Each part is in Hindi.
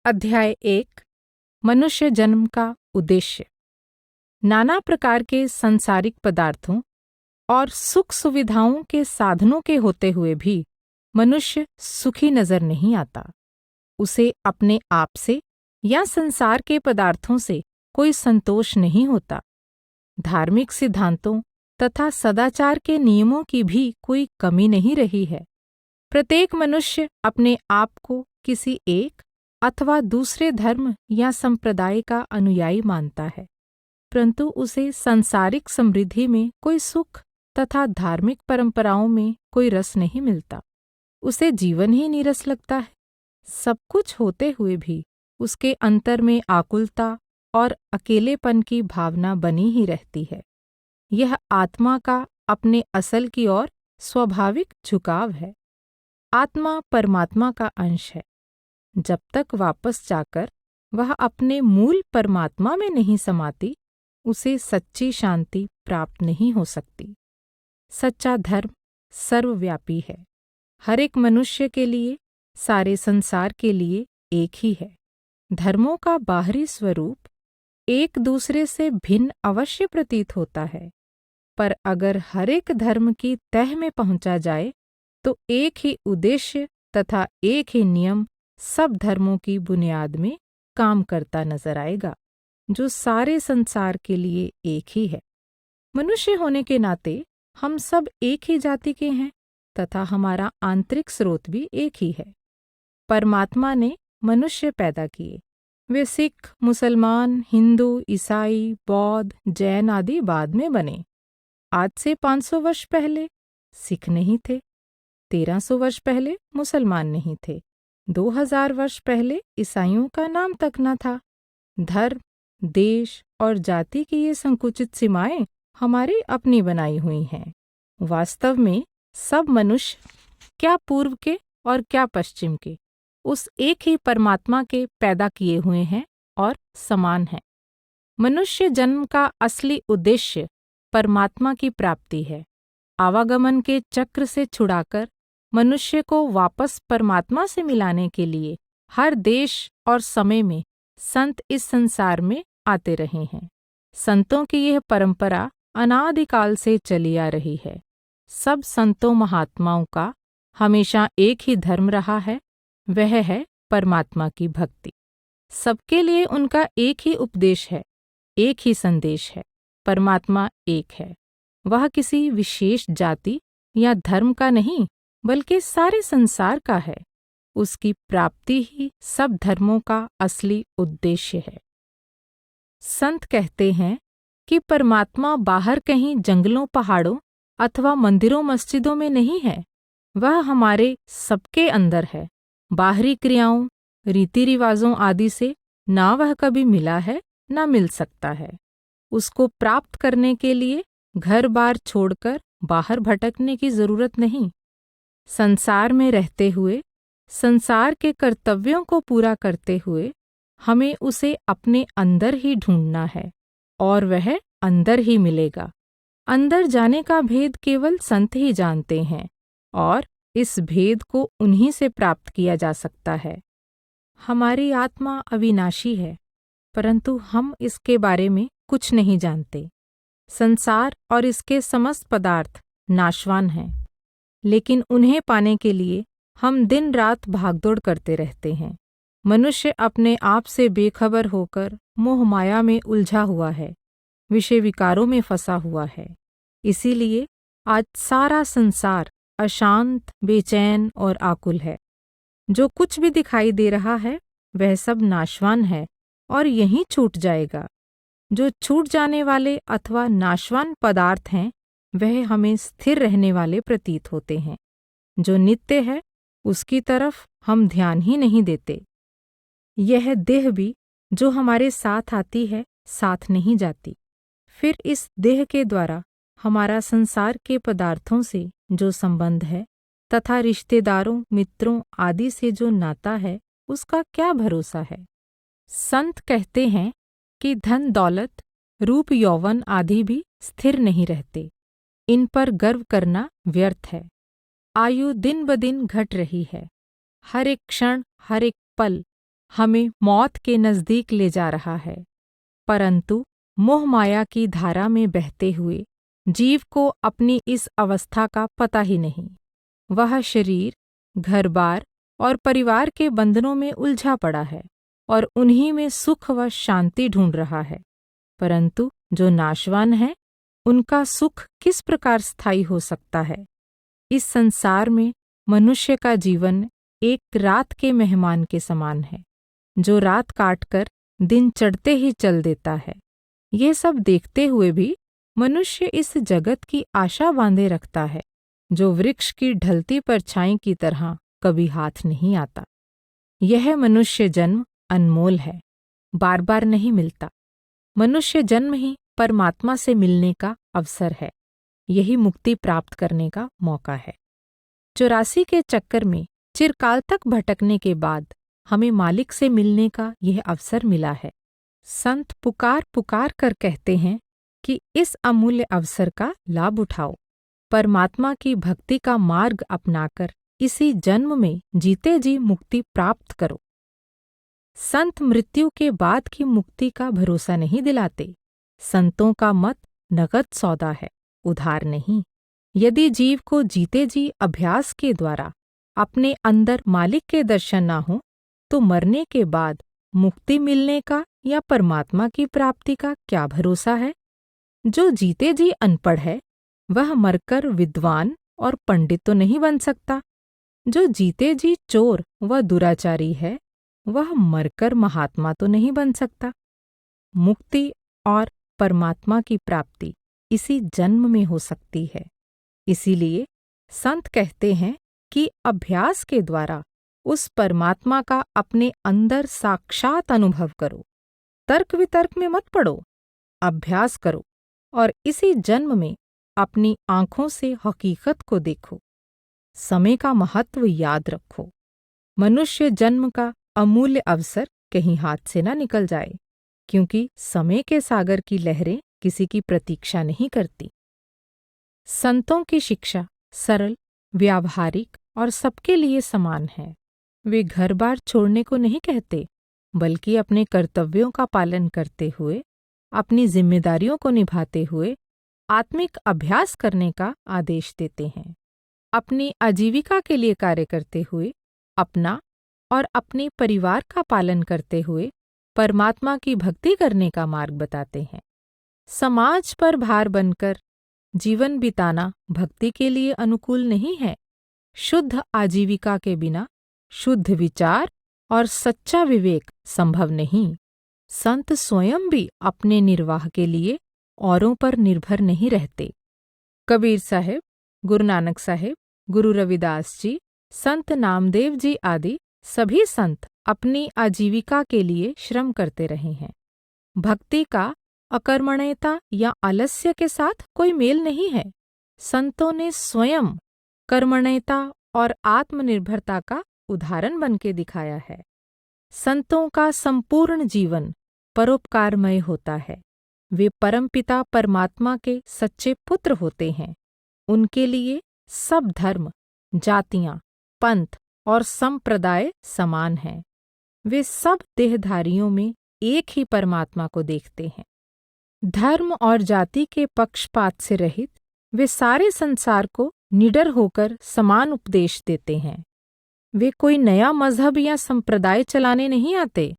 अध्याय 1 मनुष्य जन्म का उद्देश्य। नाना प्रकार के सांसारिक पदार्थों और सुख सुविधाओं के साधनों के होते हुए भी मनुष्य सुखी नजर नहीं आता। उसे अपने आप से या संसार के पदार्थों से कोई संतोष नहीं होता। धार्मिक सिद्धांतों तथा सदाचार के नियमों की भी कोई कमी नहीं रही है। प्रत्येक मनुष्य अपने आप को किसी एक अथवा दूसरे धर्म या संप्रदाय का अनुयायी मानता है, परंतु उसे सांसारिक समृद्धि में कोई सुख तथा धार्मिक परंपराओं में कोई रस नहीं मिलता। उसे जीवन ही नीरस लगता है। सब कुछ होते हुए भी उसके अंतर में आकुलता और अकेलेपन की भावना बनी ही रहती है। यह आत्मा का अपने असल की ओर स्वाभाविक झुकाव है। आत्मा परमात्मा का अंश है। जब तक वापस जाकर वह अपने मूल परमात्मा में नहीं समाती, उसे सच्ची शांति प्राप्त नहीं हो सकती। सच्चा धर्म सर्वव्यापी है। हर एक मनुष्य के लिए, सारे संसार के लिए एक ही है। धर्मों का बाहरी स्वरूप एक दूसरे से भिन्न अवश्य प्रतीत होता है, पर अगर हर एक धर्म की तह में पहुंचा जाए तो एक ही उद्देश्य तथा एक ही नियम सब धर्मों की बुनियाद में काम करता नजर आएगा, जो सारे संसार के लिए एक ही है। मनुष्य होने के नाते हम सब एक ही जाति के हैं तथा हमारा आंतरिक स्रोत भी एक ही है। परमात्मा ने मनुष्य पैदा किए। वे सिख, मुसलमान, हिंदू, ईसाई, बौद्ध, जैन आदि बाद में बने। आज से 500 वर्ष पहले सिख नहीं थे, 1300 वर्ष पहले मुसलमान नहीं थे, 2000 वर्ष पहले ईसाइयों का नाम तक न था। धर्म, देश और जाति की ये संकुचित सीमाएं हमारी अपनी बनाई हुई हैं। वास्तव में सब मनुष्य, क्या पूर्व के और क्या पश्चिम के, उस एक ही परमात्मा के पैदा किए हुए हैं और समान हैं। मनुष्य जन्म का असली उद्देश्य परमात्मा की प्राप्ति है। आवागमन के चक्र से छुड़ाकर मनुष्य को वापस परमात्मा से मिलाने के लिए हर देश और समय में संत इस संसार में आते रहे हैं। संतों की यह परंपरा अनादिकाल से चली आ रही है। सब संतों महात्माओं का हमेशा एक ही धर्म रहा है, वह है परमात्मा की भक्ति। सबके लिए उनका एक ही उपदेश है, एक ही संदेश है। परमात्मा एक है। वह किसी विशेष जाति या धर्म का नहीं, बल्कि सारे संसार का है। उसकी प्राप्ति ही सब धर्मों का असली उद्देश्य है। संत कहते हैं कि परमात्मा बाहर कहीं जंगलों, पहाड़ों अथवा मंदिरों मस्जिदों में नहीं है। वह हमारे सबके अंदर है। बाहरी क्रियाओं, रीति रिवाजों आदि से ना वह कभी मिला है, ना मिल सकता है। उसको प्राप्त करने के लिए घर बार छोड़कर बाहर भटकने की जरूरत नहीं। संसार में रहते हुए, संसार के कर्तव्यों को पूरा करते हुए हमें उसे अपने अंदर ही ढूंढना है और वह अंदर ही मिलेगा। अंदर जाने का भेद केवल संत ही जानते हैं और इस भेद को उन्हीं से प्राप्त किया जा सकता है। हमारी आत्मा अविनाशी है, परंतु हम इसके बारे में कुछ नहीं जानते। संसार और इसके समस्त पदार्थ नाशवान हैं, लेकिन उन्हें पाने के लिए हम दिन रात भागदौड़ करते रहते हैं। मनुष्य अपने आप से बेखबर होकर मोह माया में उलझा हुआ है, विषय विकारों में फंसा हुआ है। इसीलिए आज सारा संसार अशांत, बेचैन और आकुल है। जो कुछ भी दिखाई दे रहा है वह सब नाशवान है और यहीं छूट जाएगा। जो छूट जाने वाले अथवा नाशवान पदार्थ हैं वह हमें स्थिर रहने वाले प्रतीत होते हैं। जो नित्य है उसकी तरफ हम ध्यान ही नहीं देते। यह देह भी जो हमारे साथ आती है, साथ नहीं जाती। फिर इस देह के द्वारा हमारा संसार के पदार्थों से जो संबंध है तथा रिश्तेदारों, मित्रों आदि से जो नाता है, उसका क्या भरोसा है। संत कहते हैं कि धन दौलत, रूप यौवन आदि भी स्थिर नहीं रहते। इन पर गर्व करना व्यर्थ है। आयु दिन ब दिन घट रही है। हर एक क्षण, हर एक पल हमें मौत के नज़दीक ले जा रहा है, परंतु मोह माया की धारा में बहते हुए जीव को अपनी इस अवस्था का पता ही नहीं। वह शरीर, घर-बार और परिवार के बंधनों में उलझा पड़ा है और उन्हीं में सुख व शांति ढूंढ रहा है। परंतु जो नाशवान है, उनका सुख किस प्रकार स्थायी हो सकता है? इस संसार में मनुष्य का जीवन एक रात के मेहमान के समान है, जो रात काटकर दिन चढ़ते ही चल देता है। ये सब देखते हुए भी मनुष्य इस जगत की आशा बांधे रखता है, जो वृक्ष की ढलती परछाई की तरह कभी हाथ नहीं आता। यह मनुष्य जन्म अनमोल है, बार बार नहीं मिलता। मनुष्य जन्म ही परमात्मा से मिलने का अवसर है, यही मुक्ति प्राप्त करने का मौका है। 84 के चक्कर में चिरकाल तक भटकने के बाद हमें मालिक से मिलने का यह अवसर मिला है। संत पुकार पुकार कर कहते हैं कि इस अमूल्य अवसर का लाभ उठाओ, परमात्मा की भक्ति का मार्ग अपनाकर इसी जन्म में जीते जी मुक्ति प्राप्त करो। संत मृत्यु के बाद की मुक्ति का भरोसा नहीं दिलाते। संतों का मत नगद सौदा है, उधार नहीं। यदि जीव को जीते जी अभ्यास के द्वारा अपने अंदर मालिक के दर्शन ना हो, तो मरने के बाद मुक्ति मिलने का या परमात्मा की प्राप्ति का क्या भरोसा है? जो जीते जी अनपढ़ है, वह मरकर विद्वान और पंडित तो नहीं बन सकता। जो जीते जी चोर व दुराचारी है, वह मरकर महात्मा तो नहीं बन सकता। मुक्ति और परमात्मा की प्राप्ति इसी जन्म में हो सकती है। इसीलिए संत कहते हैं कि अभ्यास के द्वारा उस परमात्मा का अपने अंदर साक्षात अनुभव करो। तर्क वितर्क में मत पड़ो, अभ्यास करो और इसी जन्म में अपनी आंखों से हकीकत को देखो। समय का महत्व याद रखो। मनुष्य जन्म का अमूल्य अवसर कहीं हाथ से ना निकल जाए, क्योंकि समय के सागर की लहरें किसी की प्रतीक्षा नहीं करती। संतों की शिक्षा सरल, व्यावहारिक और सबके लिए समान है। वे घर-बार छोड़ने को नहीं कहते, बल्कि अपने कर्तव्यों का पालन करते हुए, अपनी जिम्मेदारियों को निभाते हुए आत्मिक अभ्यास करने का आदेश देते हैं। अपनी आजीविका के लिए कार्य करते हुए, अपना और अपने परिवार का पालन करते हुए परमात्मा की भक्ति करने का मार्ग बताते हैं। समाज पर भार बनकर जीवन बिताना भक्ति के लिए अनुकूल नहीं है। शुद्ध आजीविका के बिना शुद्ध विचार और सच्चा विवेक संभव नहीं। संत स्वयं भी अपने निर्वाह के लिए औरों पर निर्भर नहीं रहते। कबीर साहिब, गुरु नानक साहिब, गुरु रविदास जी, संत नामदेव जी आदि सभी संत अपनी आजीविका के लिए श्रम करते रहे हैं। भक्ति का अकर्मण्यता या आलस्य के साथ कोई मेल नहीं है। संतों ने स्वयं कर्मण्यता और आत्मनिर्भरता का उदाहरण बनके दिखाया है। संतों का संपूर्ण जीवन परोपकारमय होता है। वे परमपिता परमात्मा के सच्चे पुत्र होते हैं। उनके लिए सब धर्म, जातियां, पंथ और संप्रदाय समान हैं। वे सब देहधारियों में एक ही परमात्मा को देखते हैं। धर्म और जाति के पक्षपात से रहित वे सारे संसार को निडर होकर समान उपदेश देते हैं। वे कोई नया मजहब या संप्रदाय चलाने नहीं आते।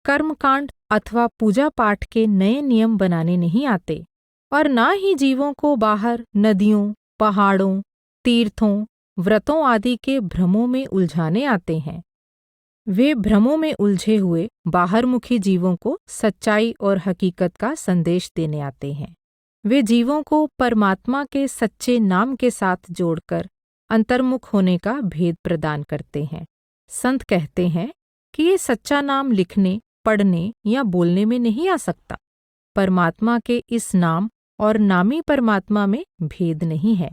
कर्मकांड अथवा पूजा पाठ के नए नियम बनाने नहीं आते और ना ही जीवों को बाहर नदियों, पहाड़ों, तीर्थों, व्रतों आदि के भ्रमों में उलझाने आते हैं। वे भ्रमों में उलझे हुए बाहरमुखी जीवों को सच्चाई और हकीकत का संदेश देने आते हैं। वे जीवों को परमात्मा के सच्चे नाम के साथ जोड़कर अंतर्मुख होने का भेद प्रदान करते हैं। संत कहते हैं कि ये सच्चा नाम लिखने, पढ़ने या बोलने में नहीं आ सकता। परमात्मा के इस नाम और नामी परमात्मा में भेद नहीं है।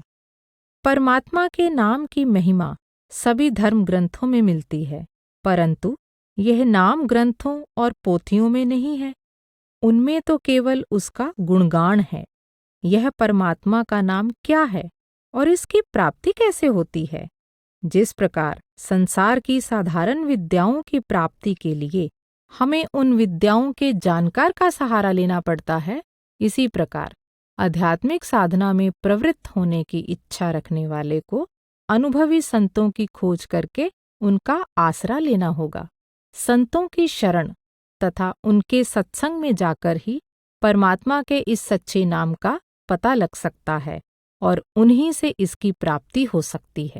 परमात्मा के नाम की महिमा सभी धर्म ग्रंथों में मिलती है, परंतु यह नाम ग्रंथों और पोथियों में नहीं है। उनमें तो केवल उसका गुणगान है। यह परमात्मा का नाम क्या है और इसकी प्राप्ति कैसे होती है? जिस प्रकार संसार की साधारण विद्याओं की प्राप्ति के लिए हमें उन विद्याओं के जानकार का सहारा लेना पड़ता है, इसी प्रकार आध्यात्मिक साधना में प्रवृत्त होने की इच्छा रखने वाले को अनुभवी संतों की खोज करके उनका आसरा लेना होगा। संतों की शरण तथा उनके सत्संग में जाकर ही परमात्मा के इस सच्चे नाम का पता लग सकता है और उन्हीं से इसकी प्राप्ति हो सकती है।